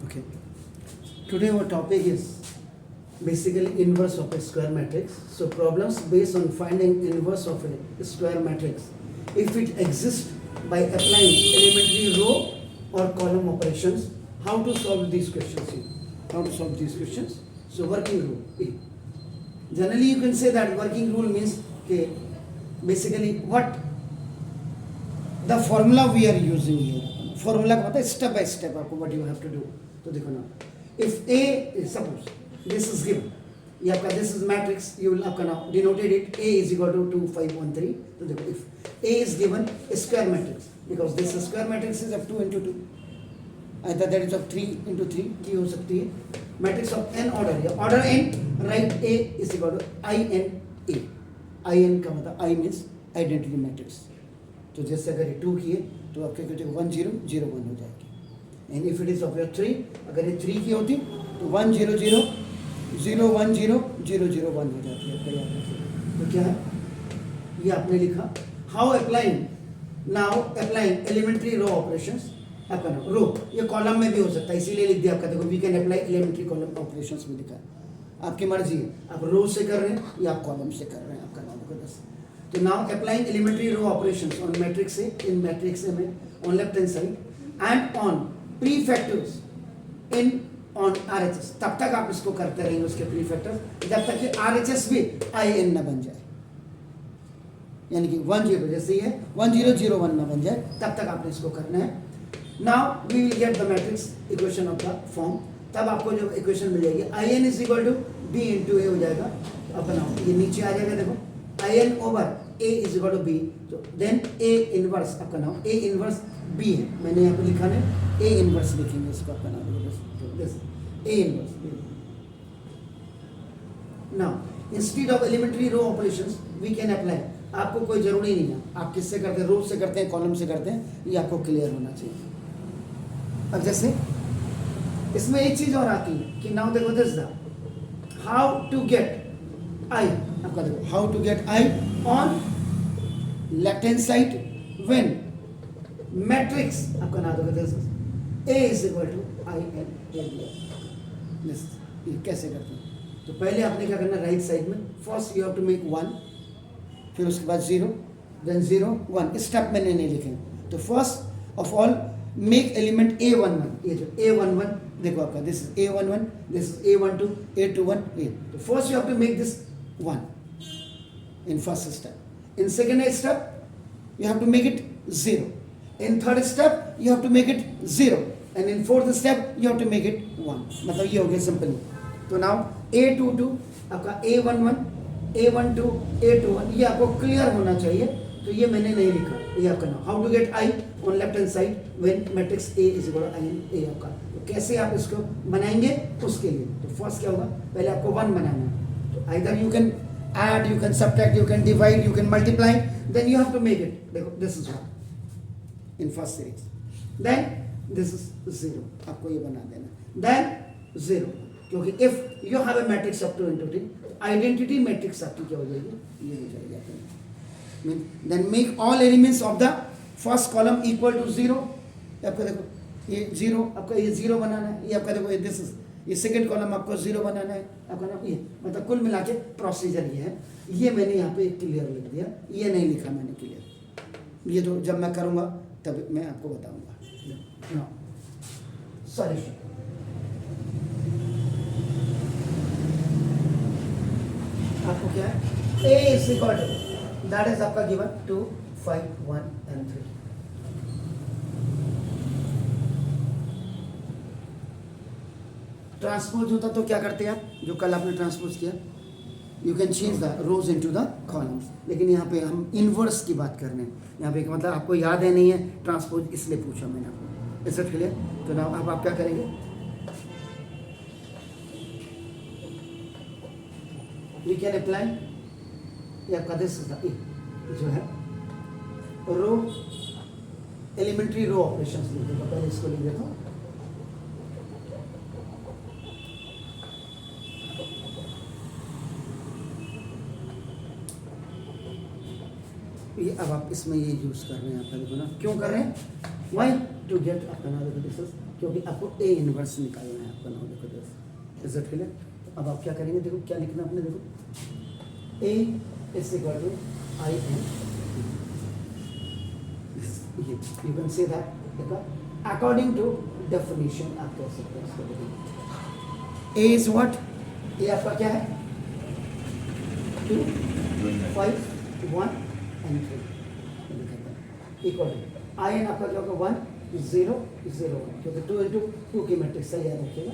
Okay. Today our topic is basically inverse of a square matrix. So problems based on finding inverse of a square matrix if it exists by applying elementary row or column operations. How to solve these questions here? How to solve these questions? So working rule A. Generally you can say that working rule means okay, basically what the formula we are using here. Formula का मतलब step by step आपको what you have to do. तो देखो ना, if A is suppose this is given, ये आपका this is matrix, you will आपका now denoted it A is equal to 2 5 1 3. तो देखो if A is given a square matrix because this square matrix is of 2 into 2, either that is of 3 into 3 की हो सकती है matrix of n order या order n, write A is equal to I n A. I n का मतलब I means identity matrix. तो जैसे अगर ये 2 किए तो आपके 1 0 0 1 हो जाएगी. And if it is of your 3, अगर ये 3 की होती तो 1 0 0 0 1 0 0 0 1 हो जाती है. याद रखिए. तो क्या है ये आपने लिखा. How applying now applying elementary row operations. आपका नाम रो ये कॉलम में भी हो सकता है इसीलिए लिख दिया आपका. देखो we can apply elementary column operations में लिखा है. आपकी मर्जी है आप रो से कर रहे हैं या आप कॉलम से कर रहे हैं. आपका नाम को दस. तो now applying elementary row operations on matrix A in matrix A में on left hand side and on prefactors in on RHS. तब तक आप इसको करते रहेंगे उसके प्रीफैक्टर्स जब तक कि आरएचएस भी आई एन न बन जाए. यानी कि 1 0 जैसे ये 1 0 0 1 न बन जाए तब तक आपने इसको करना है. Now we will get the matrix equation of the form. तब आपको जो इक्वेशन मिल जाएगी I N is equal to B into A हो जाएगा. अपना ये नीचे आ जाएगा. देखो I N over A is equal to B. तो देन ए इनवर्स आपका नाम ए इनवर्स बी है. मैंने यहाँ पे लिखा है ए इनवर्स लिखेंगे इसको. आपका नाम A inverse. Now instead of elementary row operations we can apply. आपको कोई जरूरी नहीं है आप किससे करते हैं, रो से करते हैं कॉलम से करते हैं, ये आपको क्लियर होना चाहिए. अब जैसे इसमें एक चीज और आती है कि नाउ देखो this the how to get I. आपका देखो how to get I on left hand side when matrix आपका नाम देखो this A is equal to I N A. ये कैसे करते हैं. तो पहले आपने क्या करना राइट साइड में first you have to make 1, फिर उसके बाद 0, देन 0 1. स्टेप मैंने नहीं लिखे. तो first of all make element A11. ये जो A11 देखो आपका this is A11, this is A12, A21 A. तो first you have to make this 1 in first step. In second step you have to make it 0. In third step you have to make it 0. And in fourth step you have to make it 1. मतलब ये हो गया simply. तो now A22 आपका A11 A12 A21 ये आपको clear होना चाहिए. तो ये मैंने नहीं लिखा. ये आपका नाम how to get I on left hand side when matrix A is equal to I N A. आपका तो कैसे आप इसको बनाएंगे उसके लिए तो फर्स्ट क्या होगा पहले आपको 1 बनाना है. तो either you can add, you can subtract, you can divide, you can multiply, then you have to make it. देखो this is 1 in first series, then this is 0. आपको ये बना देना. then 0 क्योंकि if you have a matrix of 2 into 3 identity matrix आपकी क्या हो जाएगी ये हो जाएगी आपकी. then make all elements of the first column equal to 0. आपका देखो ये 0 आपका ये 0 बनाना है. ये आपका देखो this is ये सेकंड कॉलम आपको 0 बनाना है. आपका नाम ये मतलब कुल मिला के प्रोसीजर ये है. ये मैंने यहाँ पे क्लियर लिख दिया. ये नहीं लिखा मैंने क्लियर. ये तो जब मैं करूँगा तब मैं आपको बताऊँगा. सॉरी आपको क्या है A is equal to that is आपका गिवन 2 5 1 and 3. ट्रांसपोज होता तो क्या करते हैं आप जो कल आपने ट्रांसपोज किया. You can change the rose into the columns. लेकिन यहाँ पे हम इनवर्स की बात कर रहे हैं. यहाँ पे मतलब आपको याद है नहीं है ट्रांसपोज इसलिए पूछा मैंने आपको. Is it clear. तो ना अब आप क्या करेंगे वी कैन अप्लाई ये आपका दिस जो है रो एलिमेंट्री रो ऑपरेशंस लिख देता. पहले इसको लिख देता हूँ. ये अब आप इसमें ये यूज कर रहे हैं. आपका देखो ना क्यों कर रहे हैं. वाई टू गेट अपना दिस इज क्योंकि आपको ए इनवर्स निकालना है आपका। नाम देखो दिस इज इट क्लियर। अब आप क्या करेंगे, देखो क्या लिखना आपने, देखो A is equal to I N, you can say that according to definition आप कह सकते हैं इसको। ए इज व्हाट, ए आपका क्या है 2 5 1 and 3 equal to I N आपका क्या होगा 1 0 0 1, क्योंकि 2 इंटू 2 की मैट्रिक्स है, याद रखिएगा।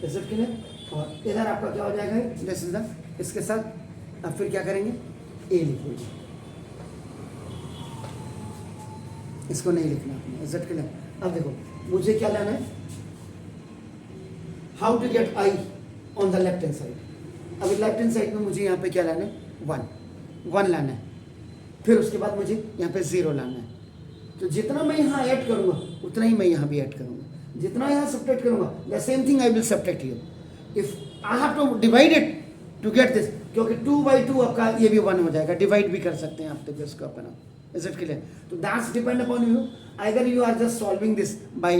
Is it clear. और इधर आपका क्या हो जाएगा, दिस इज द, इसके साथ अब फिर क्या करेंगे, ए लिखेंगे, इसको नहीं लिखना आपने। Is it clear. अब देखो मुझे क्या लाना है, how to get I on the left hand side. अभी लेफ्ट हैंड साइड में मुझे यहाँ पे क्या लाना है 1 लाना है, फिर उसके बाद मुझे यहाँ पे 0 लाना है। तो जितना मैं यहाँ ऐड करूँगा उतना ही मैं यहाँ भी ऐड करूँगा, जितना यहाँ सब्ट्रैक्ट करूँगा the same thing I will subtract here. If I have to divide it to get this, क्योंकि 2/2 आपका ये भी 1 हो जाएगा, डिवाइड भी कर सकते हैं आप, देखो इसको अपना। Is it clear. तो that's depend upon you, either you are just solving this by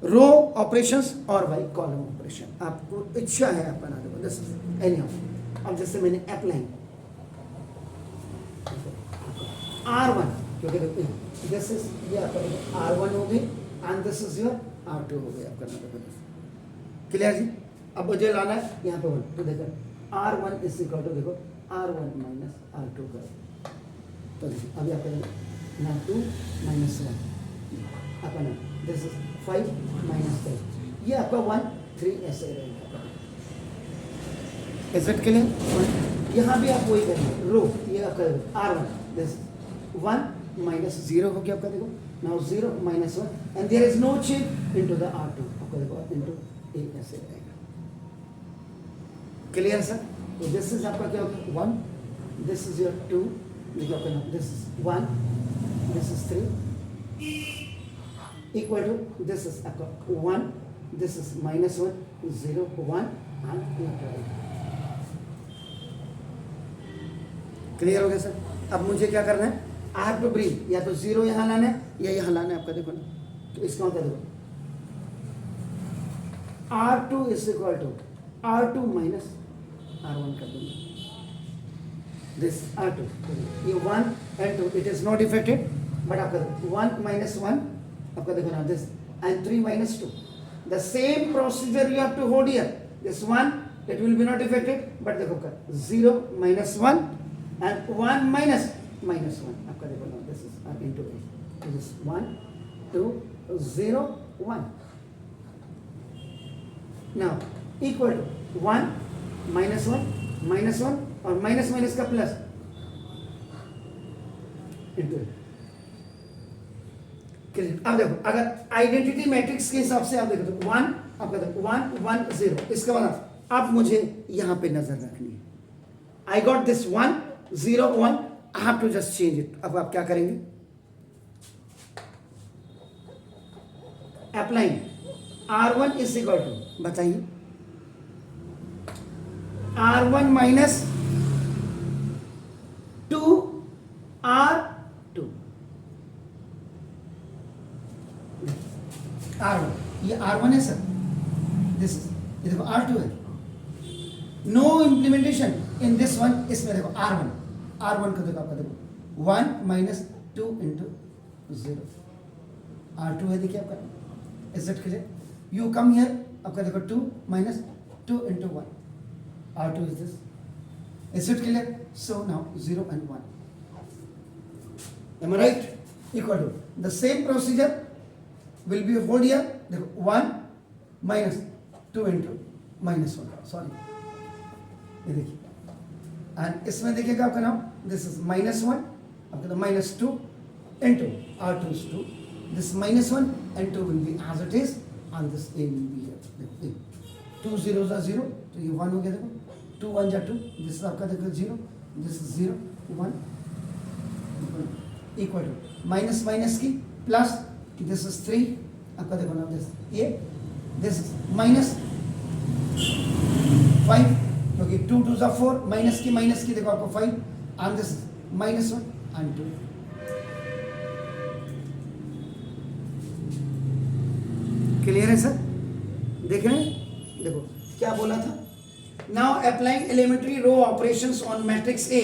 row operations or by column operation, आपको इच्छा है आप बना दो दिस एनी हाउ। अब जैसे मैंने अप्लाई R1, क्योंकि देखो दिस इज ये आपका R1 हो गई and this is your R2 हो गया आपका ना। क्लियर जी। अब मुझे लाना है यहाँ पे 1, तो देखो R1 इज इक्वल टू देखो R1 माइनस R2 का, तो देखो अभी आपका ना 2 माइनस 1 आपका ना दिस इज 5 माइनस 5, ये आपका 1 3 ऐसे रहेगा। Is it clear. यहाँ भी आप वही करेंगे, रो ये आपका R1 दिस 1 माइनस 0 हो गया आपका, देखो now 0 minus 1 and there is no change into the R2 आपका, देखो इनटू ए ऐसे रहेगा। Clear sir. तो दिस इज आपका क्या होगा 1, दिस इज योर 2, देखो आपका नाम this is 1, this is 3 equal to this is आपका 1, this is minus 1 0 1 and 8। Clear हो गया सर। अब मुझे क्या करना है, आई हैव टू ब्रिंग, या तो 0 यहाँ लाना है या यहाँ लाना है आपका, देखो ना। तो इसका मतलब देखो R2 is equal to R2 minus R1 कर दूंगा, दिस R2 ये 1 and 2 it is not affected, but आपका 1 माइनस 1 आपका देखो ना this and 3 minus 2, the same procedure you have to hold here, this 1 it will be not affected, but देखो का 0 minus 1 and 1 minus 1 आपका देखो ना this is into a, this 1 2 0 1 now equal to 1 minus 1 और minus minus का plus into. अब देखो अगर आइडेंटिटी मैट्रिक्स के हिसाब से आप देखो तो 1 आपका देखो 1 1 0, इसका मतलब अब मुझे यहां पे नजर रखनी है, I got this 1 0 1, I have to just change it। अब आप क्या करेंगे, apply R1 is equal to, बताइए R1 माइनस 2 R2, R1 ये R1 है सर, दिस इज ये देखो R2 है, no implementation in this one, इसमें देखो R1 को देखो आपका देखो 1 माइनस 2 इंटू 0 R2 है, देखिए आपका। Is it clear. You come here आपका देखो 2 minus 2 into 1 R2 is this. Is it clear. So now 0 and 1 am I right, equal to the same procedure will be hold here, देखो 1 minus 2 into minus 1, sorry ये देखिए, and इसमें देखिएगा आपका नाम this is minus 1 आपका minus 2 into R2 is 2, this minus 1 and 2 will be as it is and this a will be here, देखो 2 zeros are 0 तो ये 1 हो गया, देखो 2 1 जा 2, दिस इज आपका देखो 0, this is 0 1 equal to minus minus की प्लस, दिस इज 3 आपका देखो ना दिस इज माइनस 5 क्योंकि 2 2 जा 4, माइनस की देखो आपको 5 and this minus 1 and 2। Clear है सर? देख रहे हैं? देखो क्या बोला था, now applying elementary row operations on matrix A,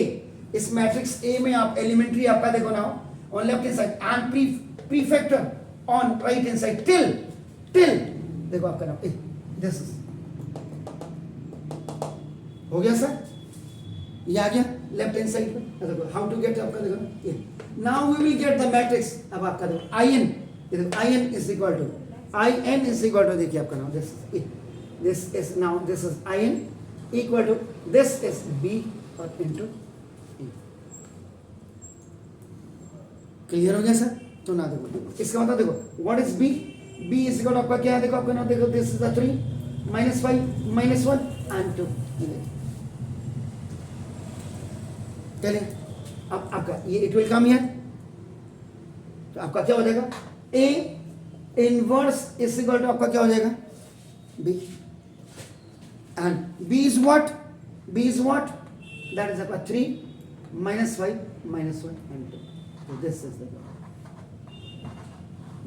इस मैट्रिक्स ए में आप एलिमेंट्री आपका देखो now on left hand side and prefactor on right hand side till देखो आपका नाम दिस हो गया सर, ये आ गया लेफ्ट हैंड साइड पे। देखो हाउ टू गेट आपका देखो ये, now we will get the matrix. अब आपका देखो I N, I N is equal to देखिए आपका नाम this is now this is I N equal to this is B और इनटू ए। क्लियर हो गया सर? तो ना देखो इसका मतलब देखो what is B, B is equal to आपका क्या है देखो आपका नाम देखो दिस इज द 3 -5 -1 एंड 2। चलिए अब आपका ये इट विल कम हियर, तो आपका क्या हो जाएगा A inverse is equal to आपका क्या हो जाएगा B, and B is what that is आपका 3 -5 -1 and 2। So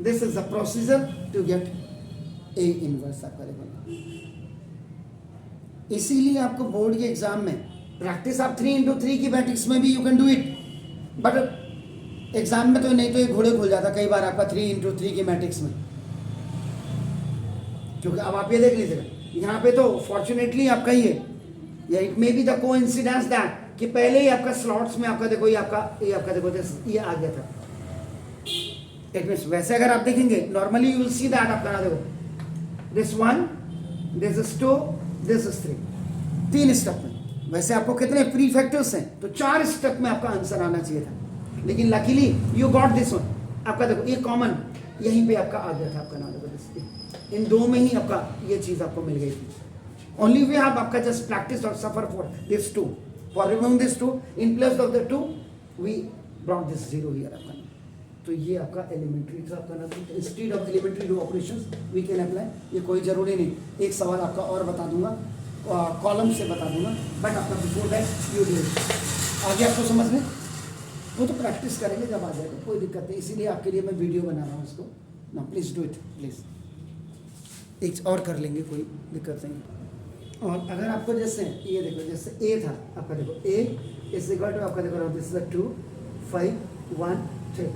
this is the procedure to get A inverse आपका देखो। इसीलिए आपको बोर्ड के एग्जाम में प्रैक्टिस आप 3x3 की मैट्रिक्स में भी you can do it, but exam में तो नहीं तो ये घोड़े खुल जाता कई बार आपका 3x3 की मैट्रिक्स में, क्योंकि अब आप ये देख लीजिएगा यहाँ पे तो फॉर्चुनेटली आपका ही है, या it may be the coincidence that कि पहले ही आपका स्लॉट्स में आपका देखो ये आपका देखो ये आ गया था। इट मींस वैसे अगर आप देखेंगे normally you will see that आपका ना देखो this 1 this is 2 this is 3, 3 step में। वैसे आपको कितने प्री फैक्टर्स हैं, तो 4 स्टेप में आपका आंसर आना चाहिए था, लेकिन luckily you got this one. आपका देखो ये कॉमन यहीं पे आपका आ गया था आपका नाम देखो इन दो में ही आपका ये चीज आपको मिल गई थी। ओनली वे हैव आपका जस्ट प्रैक्टिस और सफर for this 2, for removing this 2 in place of the 2 we brought this 0 here आपका। तो ये आपका एलिमेंट्री था आपका नाम, instead of elementary row operations we can apply. ये कोई जरूरी नहीं, एक सवाल आपका और बता दूंगा कॉलम से बता दूंगा, बट आपका बिफोर दैट यू डू आगे आपको समझ में, वो तो प्रैक्टिस करेंगे जब आ जाएगा, कोई दिक्कत नहीं। इसीलिए आपके लिए मैं वीडियो बना रहा हूँ इसको ना, प्लीज़ डू इट प्लीज़, एक और कर लेंगे कोई दिक्कत नहीं। और अगर आपको जैसे ये देखो जैसे ए था आपका देखो ए इज इक्वल टू आपका देखो दिस इज 2 5 1 3,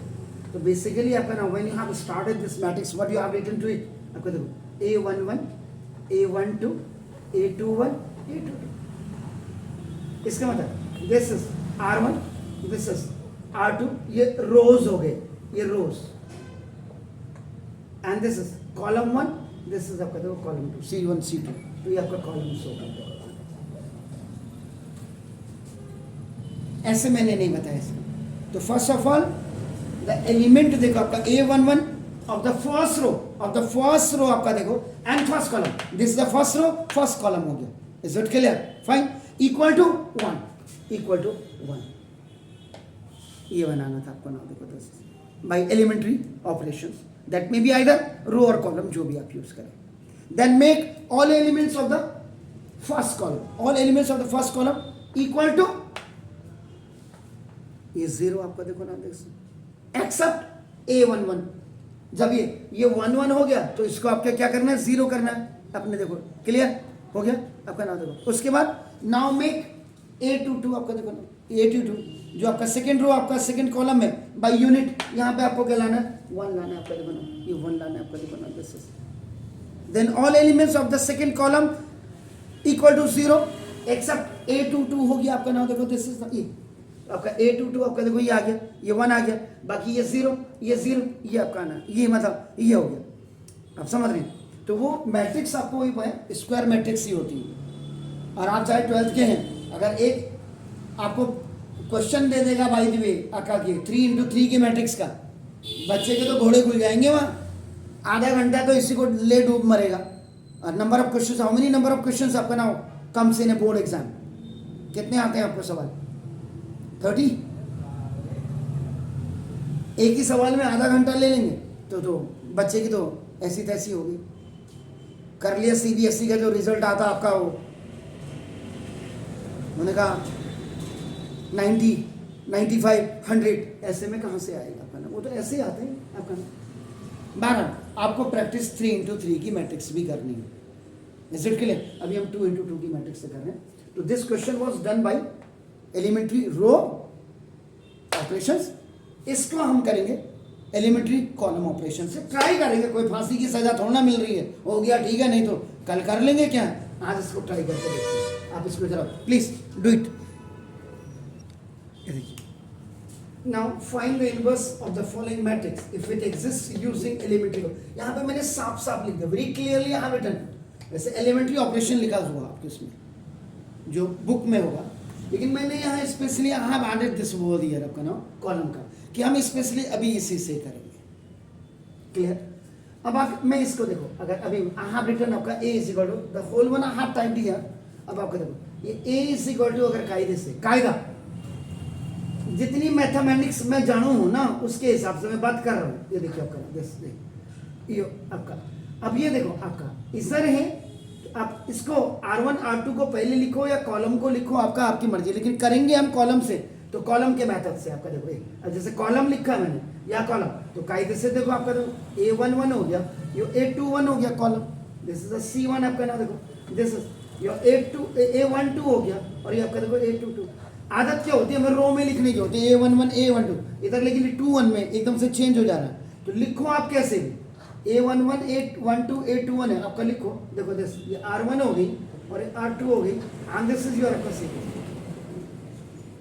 तो बेसिकली आपका ना when you have started this matrix what you have written to it आपका देखो a11 a12 a21 a22, इसका मतलब this is r1 this is r2, ये रोज हो गए, ये rows, and this is column 1 this is आपका देखो कॉलम 2 c1 c2, तो ये आपका कॉलम शो करता है। ऐसे मैंने नहीं बताया इसमें। तो first of all the element देखो आपका a11 of the first row आपका देखो and first column, this is the first row first column हो गया, is it clear? Fine, equal to 1 ये बनाना था आपको नाम देखो this by elementary operations that may be either row or column जो भी आप यूज करें। Then make all elements of the first column equal to ये 0 आपका देखो ना एक्सेप्ट a11। जब ये 1 हो गया तो इसको आपको क्या करना है 0 करना है अपने देखो, क्लियर हो गया आपका नाम देखो। उसके बाद नाउ मेक a22 आपका देखो ना a22 जो आपका सेकंड रो आपका सेकंड कॉलम है बाय यूनिट, यहाँ पे आपको क्या लाना है 1 लाना है आपका देखो ना, ये 1 लाना है आपका देखो ना this is. Then all elements of the second column equal to 0 except a22 हो गया आपका नाम देखो दिस इज ये आपका a22 आपका देखो ये आ गया, ये 1 आ गया, बाकी ये 0 ये आपका ना ये मतलब ये हो गया, आप समझ रहे हैं? तो वो मैट्रिक्स आपको वही है स्क्वायर मैट्रिक्स ही होती है। और आप चाहे 12th के हैं, अगर एक आपको क्वेश्चन दे देगा बाय द वे आपका 3x3 के मैट्रिक्स का, बच्चे के तो घोड़े खुल जाएंगे वहाँ, आधा घंटा तो इसी को ले डूब मरेगा। और number of questions, how many number of questions आपका ना comes in A board exam, कितने आते हैं आपको सवाल? 30। एक ही सवाल में आधा घंटा ले लेंगे तो बच्चे की तो ऐसी तैसी होगी। कर लिया CBSE का जो रिजल्ट आता आपका वो उन्होंने कहा 90 95 100, ऐसे में कहाँ से आएगा आपका ना, वो तो ऐसे ही आते हैं आपका 12 आपको प्रैक्टिस 3x3 की मैट्रिक्स भी करनी है। Is it clear? अभी हम 2x2 की मैट्रिक्स से कर रहे हैं। तो this question was done by elementary row operations. इसको हम करेंगे एलिमेंट्री कॉलम ऑपरेशन से। ट्राई करेंगे, कोई फांसी की सजा थोड़ा ना मिल रही है, हो गया ठीक है, नहीं तो कल कर लेंगे क्या, आज इसको ट्राई करके देखते हैं। आप इसको जरा please do it. Now find the inverse of the following matrix if it exist using elementary. यहाँ पे मैंने साफ साफ लिख दिया, very clearly I have written. वैसे एलिमेंट्री ऑपरेशन लिखा हुआ आपके उसमें जो बुक में होगा, लेकिन मैंने यहाँ specially I have added this word here आपका नाम कॉलम का, कि हम स्पेशली अभी इसी से करेंगे। क्लियर? अब आप मैं इसको देखो, अगर अभी आई हैव रिटन आपका a is equal to the whole one I have typed here. अब आपका देखो ये a इज इक्वल टू, अगर कायदे से कायदा जितनी मैथमेटिक्स मैं जानू हूं ना उसके हिसाब से मैं बात कर रहा हूँ। ये देखिए आपका दिस ये आपका, अब ये देखो आपका इधर है, आप इसको R1 R2 को पहले लिखो या कॉलम को लिखो, आपका आपकी मर्जी, लेकिन करेंगे हम कॉलम से, तो कॉलम के मेथड से आपका देखो अब जैसे कॉलम लिखा मैंने या कॉलम, तो कायदे से देखो आपका देखो A11 हो गया, ये A21 हो गया कॉलम, दिस इज C1 आपका ना, देखो दिस इज योर A12 हो गया, और ये आपका देखो A22। आदत क्या होती है, हमें रो में लिखने की होती है A11 A12, इधर लेकिन 21 में एकदम से चेंज हो जा रहा है, तो लिखो आप कैसे भी A11 A12 A21 है आपका, लिखो देखो दिस ये R1 हो गई और R2 हो गई, एंड दिस इज योर आपका sequence.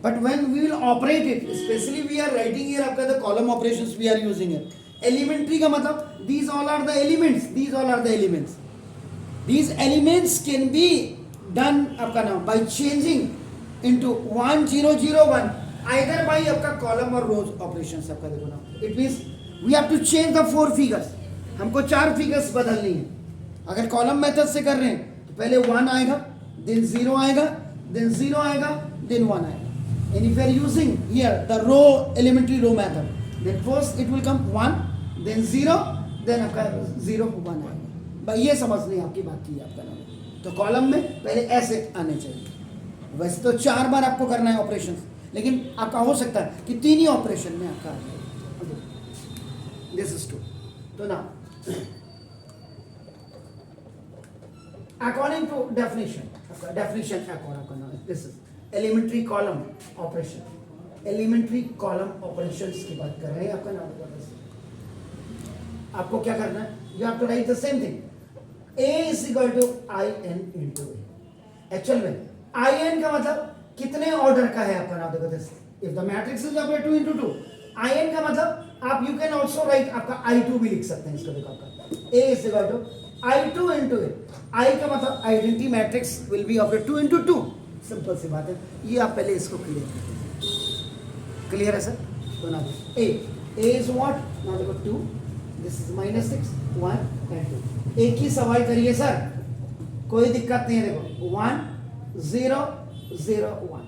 But when we will operate it, especially we are writing here after the column operations we are using here. Elementary का मतलब these all are the elements. These all are the elements. These elements can be done आपका नाम by changing into 1 0 0 1 either by आपका column और rows operations आपका देखो ना. It means we have to change the 4 figures. हमको 4 figures बदलनी है. अगर column method से कर रहे हैं तो पहले 1 आएगा, then 0 आएगा, then 0 आएगा, then 1 आएगा. And if you are using here the row elementary row method, then first it will come 1, then 0, then आपका 0 1 आएगा। भाई ये समझनी आपकी बात की आपका नाम, तो कॉलम में पहले ऐसे आने चाहिए। वैसे तो 4 बार आपको करना है ऑपरेशन, लेकिन आपका हो सकता है कि 3 ही ऑपरेशन में आपका आ जाए। This is true. तो ना अकॉर्डिंग टू डेफिनेशन, आपका definition according this is elementary column operation, elementary column operations की बात कर रहे हैं आपका नाम। आपको क्या करना है, you have to write the same thing, a is equal to I N into A. Actual में आई एन का मतलब कितने ऑर्डर का है आपका नाम, देखो this if the matrix is आपका 2 into 2, आई एन का मतलब आप यू कैन ऑल्सो राइट आपका I2 भी लिख सकते हैं इसको, देखो आपका a is equal to I2 into a। I का मतलब identity matrix will be of 2 into 2। Simple सी बात है, ये आप पहले इसको क्लियर करें। क्लियर है सर? तो ना ए इज व्हाट, ना देखो 2, दिस इज -6 1 एंड 2। एक ही सवाल करिए सर, कोई दिक्कत नहीं है। देखो 1 0 0 1,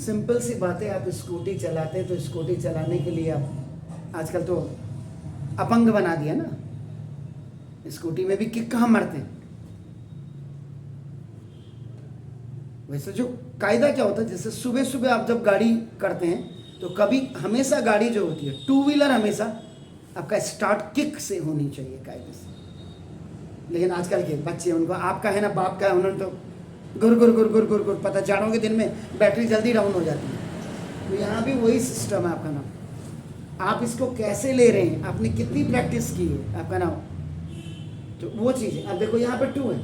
सिंपल सी बात है। आप स्कूटी चलाते हैं तो स्कूटी चलाने के लिए आप आजकल तो अपंग बना दिया ना, स्कूटी में भी किक कहाँ मारते हैं। वैसे जो कायदा क्या होता है, जैसे सुबह सुबह आप जब गाड़ी करते हैं तो कभी हमेशा गाड़ी जो होती है 2 व्हीलर हमेशा आपका स्टार्ट किक से होनी चाहिए कायदे से। लेकिन आजकल के बच्चे, उनको आपका है ना बाप का है, उन्होंने तो गुर गुर गुर गुर गुर गुर, पता जाड़ों के दिन में बैटरी जल्दी डाउन हो जाती है। तो यहाँ भी वही सिस्टम है आपका नाम। आप इसको कैसे ले रहे हैं, आपने कितनी प्रैक्टिस की है आपका नाम, तो वो चीज़ है। अब देखो यहाँ पे 2 है,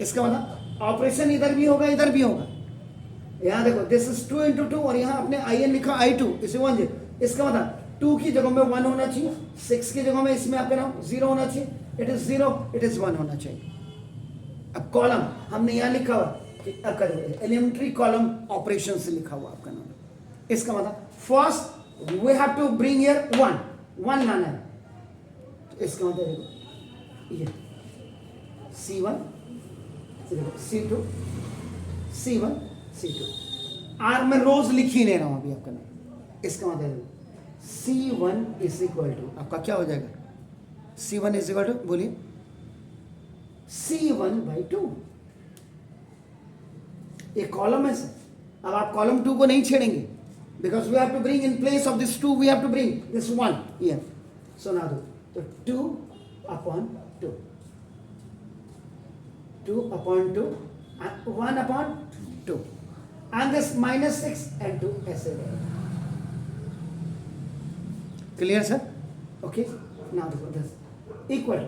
इसका मतलब ऑपरेशन इधर भी होगा इधर भी होगा। यहाँ देखो दिस इज 2 into 2 और यहाँ आपने आई एन लिखा I2, इसे 1 0। इसका मतलब 2 की जगह में 1 होना चाहिए, 6 की जगह में इसमें आपका नाम 0 होना चाहिए, इट इज 0 इट इज 1 होना चाहिए। अब कॉलम हमने यहाँ लिखा हुआ कि एलिमेंट्री कॉलम ऑपरेशन से लिखा हुआ आपका नाम। इसका मतलब first we have to bring here 1 लाना है, तो इसका मतलब देखो ये C1 C2 C1 C2, are में रोज लिख ही नहीं रहा हूं अभी आपका नाम। इसका मतलब C1 इज इक्वल टू आपका क्या हो जाएगा, C1 इज इक्वल टू बोलिए C1/2। ये कॉलम है सर। अब आप कॉलम 2 को नहीं छेड़ेंगे, because we have to bring in place of this 2, we have to bring this 1 here. So now the 2 upon 2, 2 upon 2 and 1 upon 2, and this minus 6 and 2 ऐसे रहेगा. Clear sir? Okay. Now देखो this equal,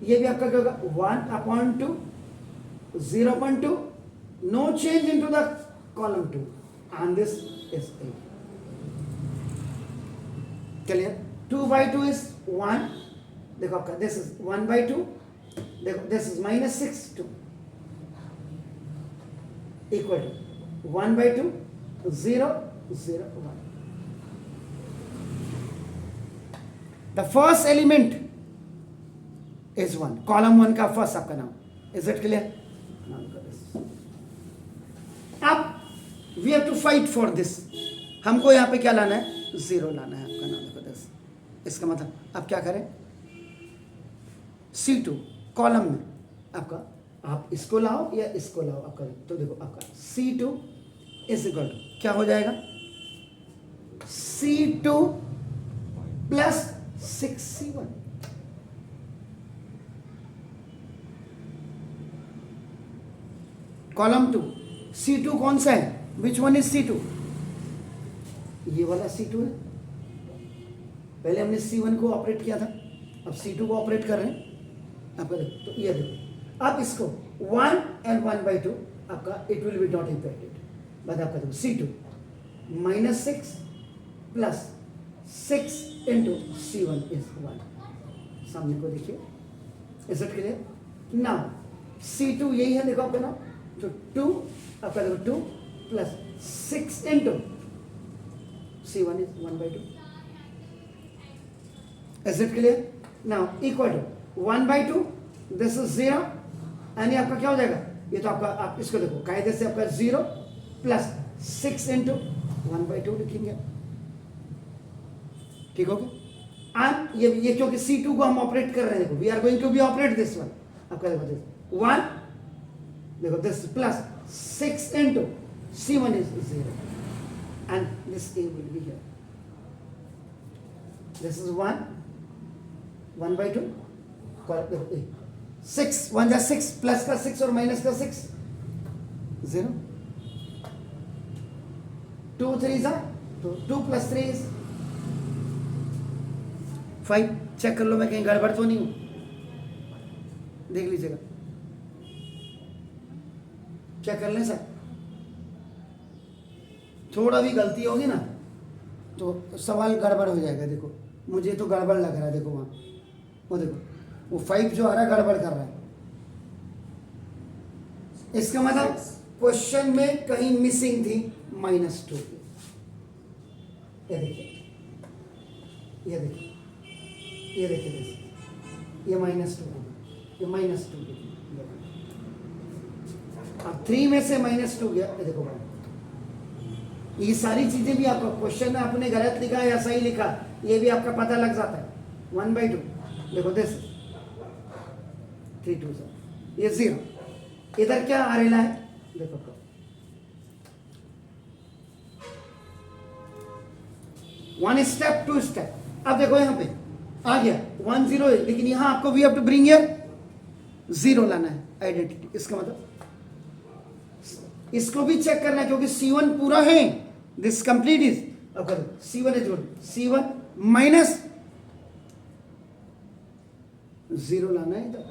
ये भी आपका क्या होगा 1 upon 2, 0 upon 2, no change into the column 2, and this is 8. Clear? 2 by 2 is 1. देखो आपका this is 1 by 2. देखो this is minus 6 2 equal to 1 by 2 0 0 1. The first element is 1. Column 1 का first आपका नाम. Is it clear? अब we have to fight for this. हमको यहाँ पे क्या लाना है? 0 लाना है आपका नाम. देखो 10. इसका मतलब आप क्या करें? C2 कॉलम में आपका, आप इसको लाओ या इसको लाओ आपका. तो देखो आपका C2 इज इक्वल टू क्या हो जाएगा? C2 plus 6C1. Column 2 C2 कौन सा है? Which one is C2? ये वाला C2 है. पहले हमने C1 को ऑपरेट किया था, अब C2 को ऑपरेट कर रहे हैं आपका. देखो तो ये देखो, अब इसको 1 and 1 by 2 आपका it will be not impacted. बाद आपका देखो C2 minus 6 plus 6 into C1 is 1. सामने को देखिए. Is it clear? Now C2 यही है देखो आपका ना. तो 2 आपका देखो 2 plus 6 into C1 is 1 by 2. Is it clear? Now equal to 1 by 2, this is 0, यानी आपका क्या हो जाएगा? ये तो आपका, आप इसको देखो कायदे से आपका 0 प्लस 6 into 1 by 2 लिखेंगे. ठीक हो गया? एंड ये क्योंकि C2 को हम ऑपरेट कर रहे हैं, देखो we are going to be operate this one. आपका देखो 1, देखो this plus 6 into C1 is 0, and this A will be here. This is 1 by 2, देखो 6 1 जा 6, प्लस का 6 और माइनस का 6 0, 2 3 जा तो 2 plus 3 is 5. चेक कर लो मैं कहीं गड़बड़ तो नहीं हूं, देख लीजिएगा. चेक कर लें सर. थोड़ा भी गलती होगी ना तो सवाल गड़बड़ हो जाएगा. देखो मुझे तो गड़बड़ लग रहा है. देखो वहाँ वो देखो वो 5 जो आ रहा है गड़बड़ कर रहा है. इसका मतलब क्वेश्चन में कहीं मिसिंग थी -2. ये देखिए, ये देखिए, ये देखिए, ये -2, ये -2. अब 3 में से -2 गया. ये देखो ये सारी चीजें भी आपका क्वेश्चन में आपने गलत लिखा है या सही लिखा, ये भी आपका पता लग जाता है. 1 by 2 देखो दिस 3 2 ये 0. इधर क्या आ रहा है? देखो 1 स्टेप 2 स्टेप. अब देखो यहाँ पे आ गया 1 0 है, लेकिन यहाँ आपको we have to bring here 0 लाना है आइडेंटिटी. इसका मतलब इसको भी चेक करना है क्योंकि C1 पूरा है. दिस कंप्लीट इज, अब करो C1 is good, C1 minus 0 लाना है इधर.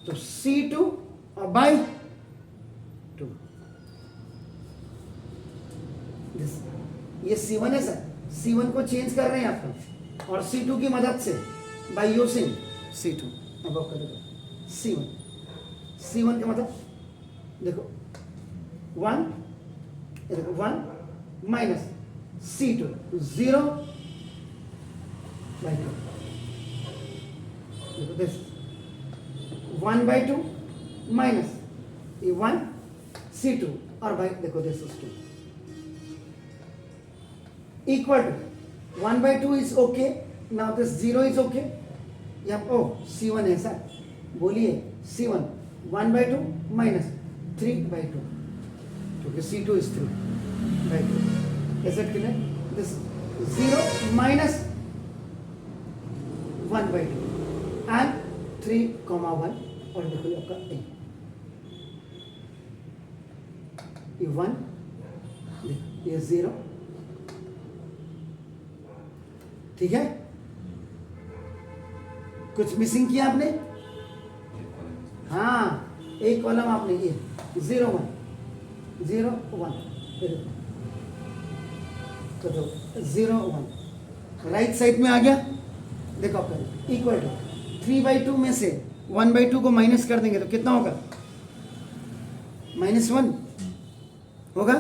तो C2 और बाई 2. ये C1 है सर. C1 को चेंज कर रहे हैं आपको और C2 की मदद से बाई यूजिंग C2. अब आपका देखो C1 का मतलब देखो 1, देखो 1 माइनस C2 0 by 2. देखो दिस 1 by 2 माइनस ये 1 C2 और बाई देखो this is 2 equal to 1 by 2 is okay. Now this 0 is okay. यहाँ ओ C1 है सर, बोलिए C1 1 by 2 माइनस 3 by 2 क्योंकि C2 is 3 by 2. Is it clear? This 0 minus 1/2 and 3,1 और देखो ये आपका a, ये 1, ये 0, ठीक है। कुछ मिसिंग किया आपने? हाँ, एक कॉलम आपने ये 0 1 0 1 तो 0 1 राइट साइड में आ गया। देखो आपका इक्वल टू 3/2 में से 1/2 को माइनस कर देंगे तो कितना होगा? -1 होगा।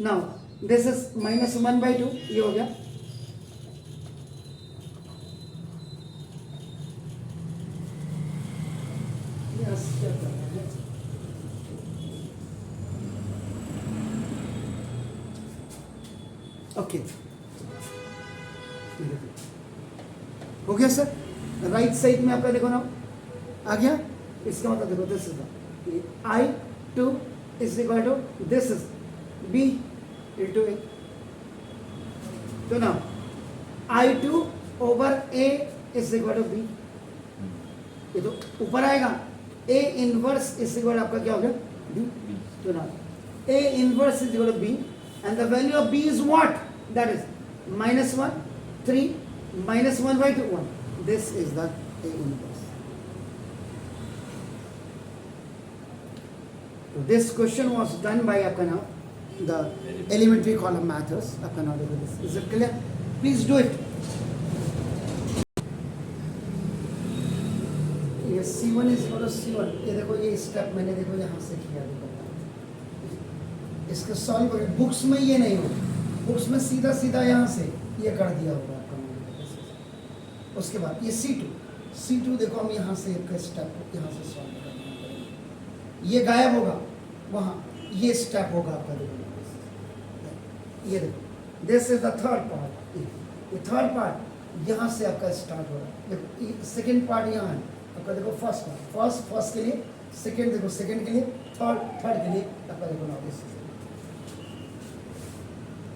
नाउ दिस इज -1/2, ये हो गया। ओके, हो गया सर। राइट साइड में आपका देखो ना आ गया। इसका मतलब देखो this is I2 is equal to this is B into A। तो ना I2 over A is equal to B, ये तो ऊपर आएगा। A इनवर्स इज इक्वल आपका क्या हो गया? B। तो ना A inverse is equal to B and the value of B is what? That is -1 3 -1/2 1. This is the A inverse. So this question was done by आपका now the elementary column methods। आपका now this is it clear? Please do it। ये C1 is equal to C1। ये देखो ये step मैंने देखो यहाँ से किया। देखो इसका सॉल्व करें। बुक्स में ये नहीं हो, बुक्स में सीधा सीधा यहाँ से ये कर दिया होगा आपका। उसके बाद ये C2 देखो हम यहाँ से एक स्टेप यहाँ से सॉल्व करना पड़ेगा। ये गायब होगा, वहाँ ये स्टेप होगा आपका। देखो ये देखो this is the third part. ये थर्ड पार्ट यहाँ से आपका स्टार्ट हो रहा है। देखो सेकेंड पार्ट यहाँ है आपका। देखो फर्स्ट के लिए, सेकेंड देखो सेकेंड के लिए, थर्ड के लिए आपका। देखो ना दिस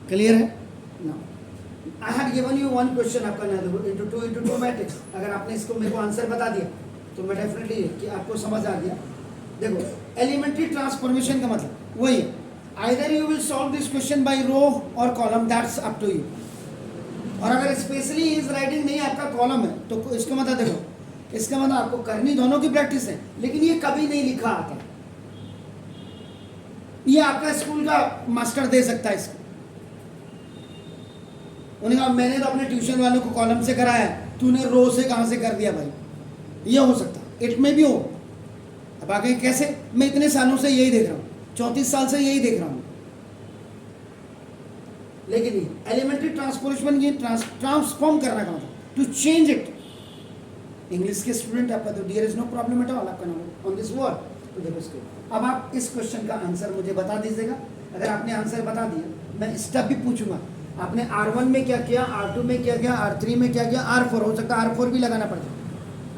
क्लियर है ना। I had given you one question आपका ना देखो into 2 मैट्रिक्स। अगर आपने इसको मेरे को आंसर बता दिया तो मैं डेफिनेटली कि आपको समझ आ गया। देखो एलिमेंट्री ट्रांसफॉर्मेशन का मतलब वही है, either you will solve this question by row or column, that's up to you. और अगर स्पेशली इज राइटिंग नहीं आपका कॉलम है तो इसका मतलब देखो, इसका मतलब आपको करनी दोनों की प्रैक्टिस है, लेकिन ये कभी नहीं लिखा आता। ये आपका स्कूल का मास्टर दे सकता है इसको। उन्होंने कहा मैंने तो अपने ट्यूशन वालों को कॉलम से कराया, तूने रो से कहाँ से कर दिया भाई? ये हो सकता, इट में भी हो। अब आगे कैसे? मैं इतने सालों से यही देख रहा हूँ, 34 साल से यही देख रहा हूँ। लेकिन ये एलिमेंट्री ट्रांसफॉर्मेशन, ये ट्रांसफॉर्म करना का मतलब टू चेंज इट। इंग्लिश के स्टूडेंट आपका तो there is no problem at all आपका नाम ऑन दिस वर्ड। तो देखो इसको अब आप इस क्वेश्चन का आंसर मुझे बता दीजिएगा। अगर आपने आंसर बता दिया मैं स्टेप भी पूछूंगा। आपने R1 में क्या किया, R2 में क्या किया, R3 में क्या किया, R4 हो सकता है R4 भी लगाना पड़ जाए।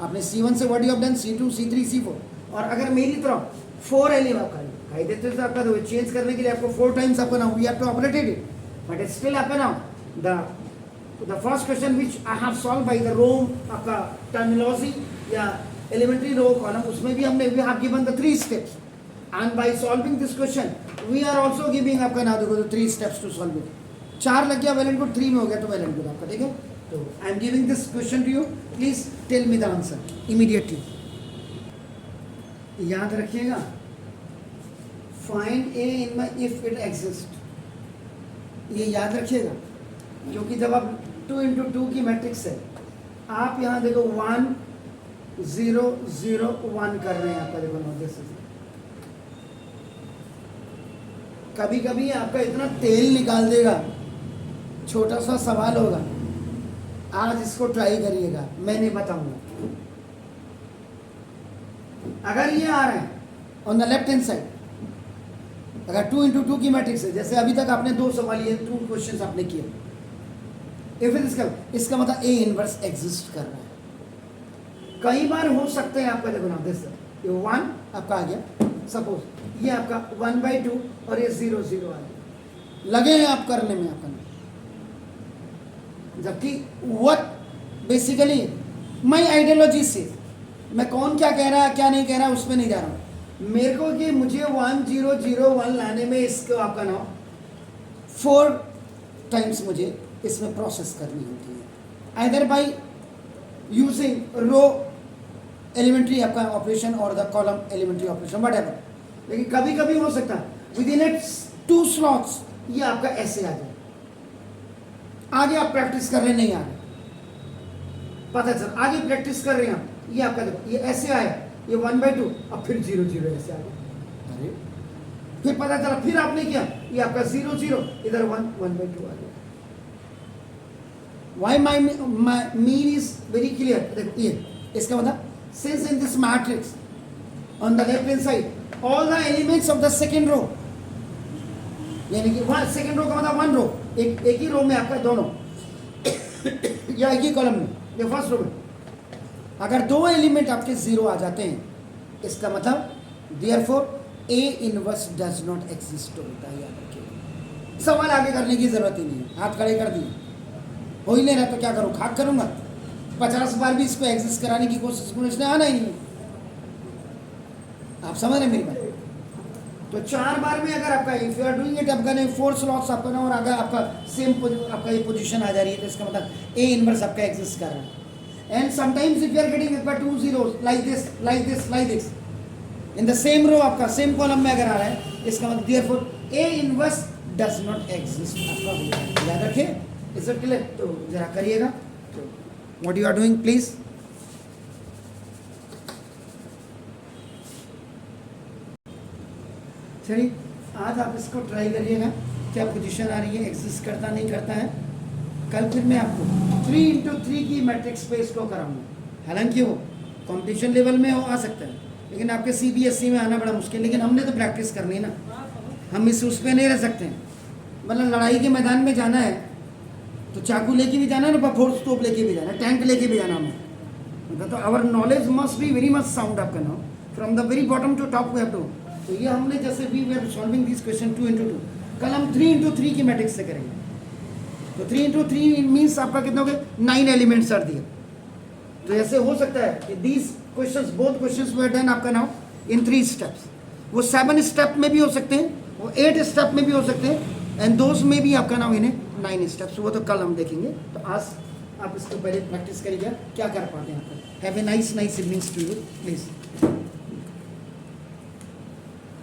आपने C1 से what you have done, C2 C3 C4। और अगर मेरी तरह 4 एलिमेंट आपका कही देते तो आपका तो चेंज करने के लिए आपको 4 टाइम्स आपका ना we have to operate it, but still आपका ना the first question which I have solve by the row आपका टर्मिनोलॉजी या एलिमेंट्री रो कॉलम, उसमें भी हमने we have given the 3 steps and by solving this question we are also giving आपका ना देखो 3 स्टेप्स टू सॉल्व इट। 4 लग गया वेल एंड गुड, 3 में हो गया तो वेल एंड गुड आपका। ठीक है, तो I am giving this question to you, please tell me the answer immediately. याद रखिएगा, find A in my if it exist, ये याद रखिएगा, क्योंकि जब आप 2 into 2 की मैट्रिक्स है, आप यहाँ देखो 1 0 0 1 कर रहे हैं आपका। देखो नोटिस कभी कभी आपका इतना तेल निकाल देगा, छोटा सा सवाल होगा, आज इसको ट्राई करिएगा, मैं नहीं बताऊंगा। अगर ये आ रहे हैं on the left hand side, अगर 2 into 2 की मैट्रिक्स है, जैसे अभी तक आपने 2 सवाल ये 2 क्वेश्चंस आपने किए, इफ इसका मतलब ए इनवर्स एग्जिस्ट कर रहा है। कई बार हो सकते हैं आपका देखो ना दिस ये 1 आपका आ गया, सपोज ये आपका 1/2 और ये 0 0 आ गया, लगे हैं आप करने में आपका नाम। जबकि व्हाट बेसिकली माई आइडियोलॉजी से मैं कौन क्या कह रहा है क्या नहीं कह रहा उसमें नहीं जा रहा हूँ, मेरे को कि मुझे 1001 लाने में इसको आपका नाम 4 टाइम्स मुझे इसमें प्रोसेस करनी होती है, either by using row elementary आपका ऑपरेशन और the column elementary operation whatever. लेकिन कभी कभी हो सकता है विद इन इट 2 स्लॉट्स ये आपका ऐसे आ जाए, आगे आप प्रैक्टिस कर रहे नहीं आ रहे, पता चल आगे प्रैक्टिस कर रहे हैं आप, ये आपका देखो ये ऐसे आया, ये 1/2 अब फिर 0 0 ऐसे आ गया, अरे फिर पता चला फिर आपने किया ये आपका 0 0 इधर 1/2 आ गया। Why my mean is very clear, देखो ये इसका मतलब since in this matrix on the left hand side all the elements of the second row, यानी कि सेकेंड रो का मतलब 1 रो, एक ही रो में आपका दोनों या एक ही कॉलम में, ये फर्स्ट रो में अगर 2 एलिमेंट आपके 0 आ जाते हैं, इसका मतलब therefore A inverse does not exist होता है, याद रखिए। सवाल आगे करने की जरूरत ही नहीं है, हाथ खड़े कर दिए, हो ही नहीं रहा तो क्या करूँ, खाक करूँगा, 50 बार भी इसको एग्जिस्ट कराने की कोशिश करूँ, इसने आना ही नहीं। आप समझ रहे मेरी बात? तो 4 बार में अगर आपका if you are doing it आपका नहीं 4 स्लॉट्स आपका ना, और अगर आपका सेम आपका ये पोजीशन आ जा रही है तो इसका मतलब A इनवर्स आपका एग्जिस्ट कर रहा है। And sometimes if you are getting it by 2 zeros like this like this like this in the same row आपका सेम कॉलम में अगर आ रहा है, इसका मतलब therefore A inverse does not exist आपका, याद रखिए। Is it clear? तो जरा करिएगा, तो what you are doing please. चलिए आज आप इसको ट्राई करिएगा, क्या पोजीशन आ रही है, एग्जिस्ट करता नहीं करता है। कल फिर मैं आपको 3x3 की मैट्रिक्स पे इसको कराऊंगा, हालांकि वो कंपटीशन लेवल में आ सकता है, लेकिन आपके CBSE में आना बड़ा मुश्किल, लेकिन हमने तो प्रैक्टिस करनी है ना, हम उस पर नहीं रह सकते हैं। मतलब लड़ाई के मैदान में जाना है तो चाकू लेके भी जाना है ना, फोर्स तोप लेके भी जाना है, टैंक लेके भी जाना हमें, तो our knowledge must be very much sound आपका now from the very bottom to top we have to. तो ये हमने जैसे we are solving this question 2x2, कल हम 3x3 की मैट्रिक्स से करेंगे। तो 3x3 मीन्स आपका कितना हो गया, 9 एलिमेंट्स आर दिए। तो ऐसे हो सकता है कि these questions both questions were done आपका नाउ इन 3 स्टेप्स, वो 7 स्टेप में भी हो सकते हैं, वो 8 स्टेप में भी हो सकते हैं, एंड दोज में भी आपका नाउ इन्हें 9 स्टेप्स, वो तो कल हम देखेंगे। तो आज आप इसको पहले प्रैक्टिस करिएगा क्या कर पाते हैं आप। Have a nice evenings to you please.